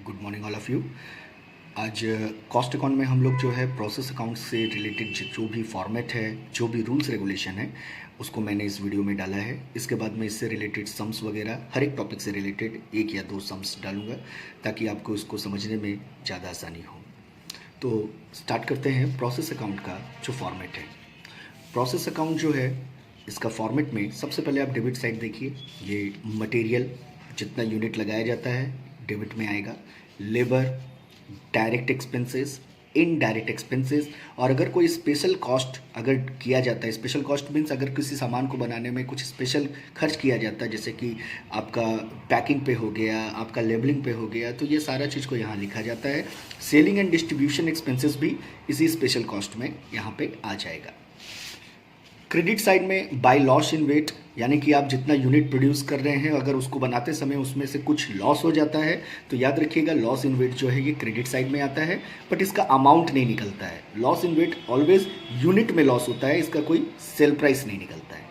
Good morning all of you. आज cost account में हम लोग जो है प्रोसेस अकाउंट से रिलेटेड जो भी फॉर्मेट है, जो भी रूल्स रेगुलेशन है, उसको मैंने इस वीडियो में डाला है। इसके बाद मैं इससे रिलेटेड सम्स वगैरह हर एक टॉपिक से रिलेटेड 1 या 2 सम्स डालूंगा ताकि आपको इसको समझने में ज़्यादा आसानी हो। तो स्टार्ट करते हैं प्रोसेस अकाउंट का जो फॉर्मेट है। प्रोसेस अकाउंट जो है इसका फॉर्मेट में सबसे पहले आप डेबिट साइड देखिए। ये मटेरियल जितना यूनिट लगाया जाता है डेबिट में आएगा, labour, direct expenses, indirect expenses, और अगर कोई स्पेशल कॉस्ट अगर किया जाता है, स्पेशल कॉस्ट मीन्स अगर किसी सामान को बनाने में कुछ स्पेशल खर्च किया जाता है, जैसे कि आपका पैकिंग पे हो गया, आपका लेबलिंग पे हो गया, तो ये सारा चीज़ को यहाँ लिखा जाता है। सेलिंग एंड डिस्ट्रीब्यूशन एक्सपेंसेस भी इसी स्पेशल कॉस्ट में यहाँ पे आ जाएगा। क्रेडिट साइड में बाय लॉस इन वेट, यानी कि आप जितना यूनिट प्रोड्यूस कर रहे हैं अगर उसको बनाते समय उसमें से कुछ लॉस हो जाता है तो याद रखिएगा लॉस इन वेट जो है ये क्रेडिट साइड में आता है, बट इसका अमाउंट नहीं निकलता है। Loss in weight always unit में लॉस होता है, इसका कोई सेल प्राइस नहीं निकलता है।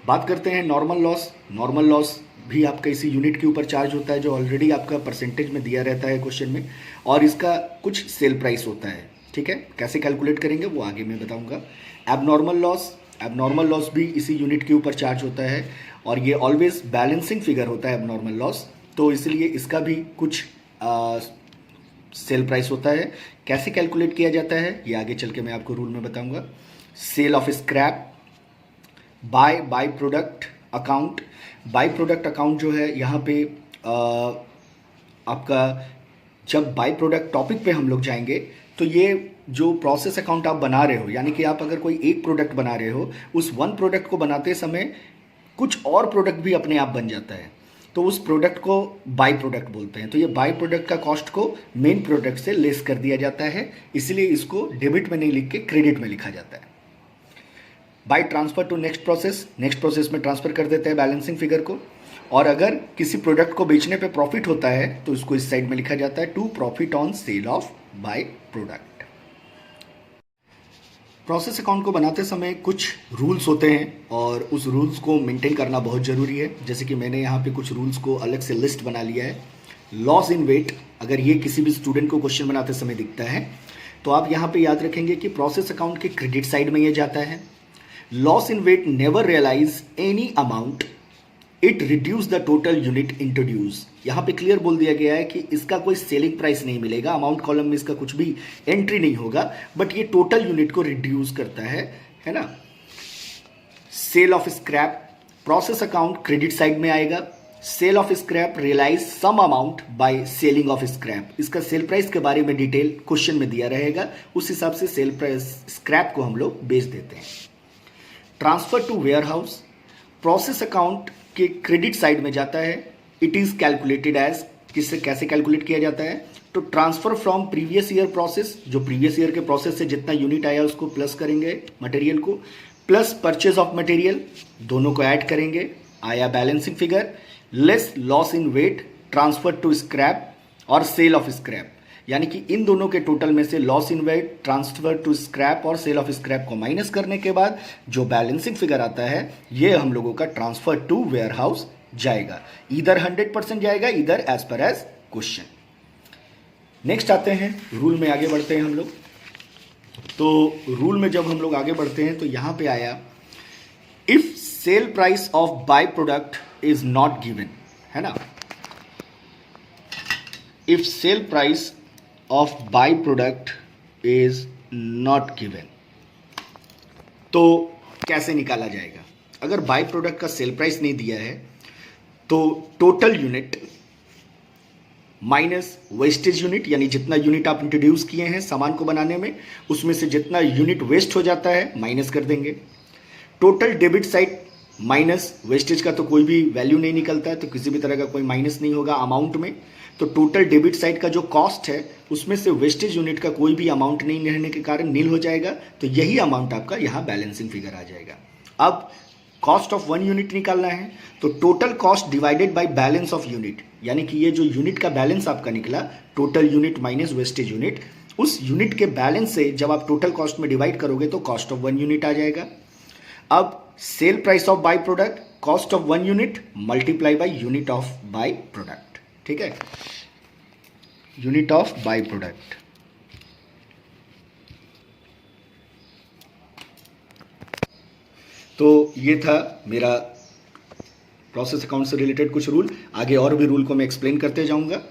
बात करते हैं नॉर्मल लॉस। नॉर्मल लॉस भी आपका इसी यूनिट के ऊपर चार्ज होता है जो ऑलरेडी आपका परसेंटेज में दिया रहता है क्वेश्चन में, और इसका कुछ सेल प्राइस होता है। ठीक है, कैसे कैलकुलेट करेंगे वो आगे मैं बताऊंगा। एबनॉर्मल लॉस भी इसी यूनिट के ऊपर चार्ज होता है और ये ऑलवेज बैलेंसिंग फिगर होता है एबनॉर्मल लॉस, तो इसलिए इसका भी कुछ सेल प्राइस होता है। कैसे कैलकुलेट किया जाता है ये आगे चल के मैं आपको रूल में बताऊंगा। Sale of scrap, by product account. By product account जो है यहाँ पे आपका जब बाय प्रोडक्ट टॉपिक पे हम लोग जाएंगे तो ये जो प्रोसेस अकाउंट आप बना रहे हो, यानी कि आप अगर कोई एक प्रोडक्ट बना रहे हो, उस वन प्रोडक्ट को बनाते समय कुछ और प्रोडक्ट भी अपने आप बन जाता है, तो उस प्रोडक्ट को बाय प्रोडक्ट बोलते हैं। तो ये बाय प्रोडक्ट का कॉस्ट को मेन प्रोडक्ट से लेस कर दिया जाता है, इसलिए इसको डेबिट में नहीं लिख के क्रेडिट में लिखा जाता है। By transfer to next process में ट्रांसफर कर देते हैं बैलेंसिंग फिगर को, और अगर किसी प्रोडक्ट को बेचने पे प्रॉफिट होता है तो इसको इस साइड में लिखा जाता है to profit on sale of by product. Process account को बनाते समय कुछ रूल्स होते हैं और उस रूल्स को मेंटेन करना बहुत ज़रूरी है। जैसे कि मैंने यहाँ पे कुछ रूल्स को अलग से लिस्ट बना लिया है। लॉस इन वेट, अगर ये किसी भी स्टूडेंट को क्वेश्चन बनाते समय दिखता है तो आप यहाँ पे याद रखेंगे कि प्रोसेस अकाउंट के क्रेडिट साइड में ये जाता है। Loss in weight never realise any amount, it reduce the total unit introduce. यहाँ पे क्लियर बोल दिया गया है कि इसका कोई सेलिंग प्राइस नहीं मिलेगा, अमाउंट कॉलम में इसका कुछ भी एंट्री नहीं होगा, बट ये टोटल यूनिट को रिड्यूस करता है ना। Sale of scrap, process account credit side में आएगा। Sale of scrap realise some amount by selling of scrap, इसका सेल प्राइस के बारे में डिटेल क्वेश्चन में दिया रहेगा, उस हिसाब से सेल प्राइस स्क्रैप को हम लोग बेच देते हैं। Transfer to warehouse, process account के क्रेडिट साइड में जाता है। इट इज कैलकुलेटेड एज, किससे कैसे कैलकुलेट किया जाता है, तो transfer from previous year process, जो प्रीवियस ईयर के प्रोसेस से जितना यूनिट आया उसको प्लस करेंगे मटेरियल को, प्लस परचेज ऑफ मटेरियल, दोनों को ऐड करेंगे, आया balancing figure, less loss in weight, transfer to scrap और सेल ऑफ स्क्रैप, यानी कि इन दोनों के टोटल में से loss in weight, transfer to scrap और सेल ऑफ स्क्रैप को माइनस करने के बाद जो बैलेंसिंग फिगर आता है ये हम लोगों का ट्रांसफर टू वेयर हाउस जाएगा। इधर 100% जाएगा, इधर as per as question. Next आते हैं रूल में, आगे बढ़ते हैं हम लोग। तो रूल में जब हम लोग आगे बढ़ते हैं तो यहां पे आया if sale price of by product is not given, है ना। If sale price of by product is not given, तो कैसे निकाला जाएगा। अगर बाय प्रोडक्ट का सेल प्राइस नहीं दिया है तो total unit minus wastage unit, यानी जितना यूनिट आप इंट्रोड्यूस किए हैं सामान को बनाने में उसमें से जितना यूनिट वेस्ट हो जाता है माइनस कर देंगे। Total debit side minus wastage का तो कोई भी वैल्यू नहीं निकलता है, तो किसी भी तरह का कोई माइनस नहीं होगा अमाउंट में। तो टोटल डेबिट साइड का जो कॉस्ट है उसमें से वेस्टेज यूनिट का कोई भी अमाउंट नहीं रहने के कारण नील हो जाएगा, तो यही अमाउंट आपका यहाँ बैलेंसिंग फिगर आ जाएगा। अब कॉस्ट ऑफ 1 यूनिट निकालना है, तो total cost divided by balance of unit, यानी कि ये जो यूनिट का बैलेंस आपका निकला, total unit minus wastage unit, उस यूनिट के बैलेंस से जब आप टोटल कॉस्ट में डिवाइड करोगे तो कॉस्ट ऑफ 1 यूनिट आ जाएगा। अब sale price of by product, cost of 1 unit multiply by unit of by product, ठीक है। Unit of by product. तो ये था मेरा प्रोसेस अकाउंट से रिलेटेड कुछ रूल। आगे और भी रूल को मैं एक्सप्लेन करते जाऊंगा।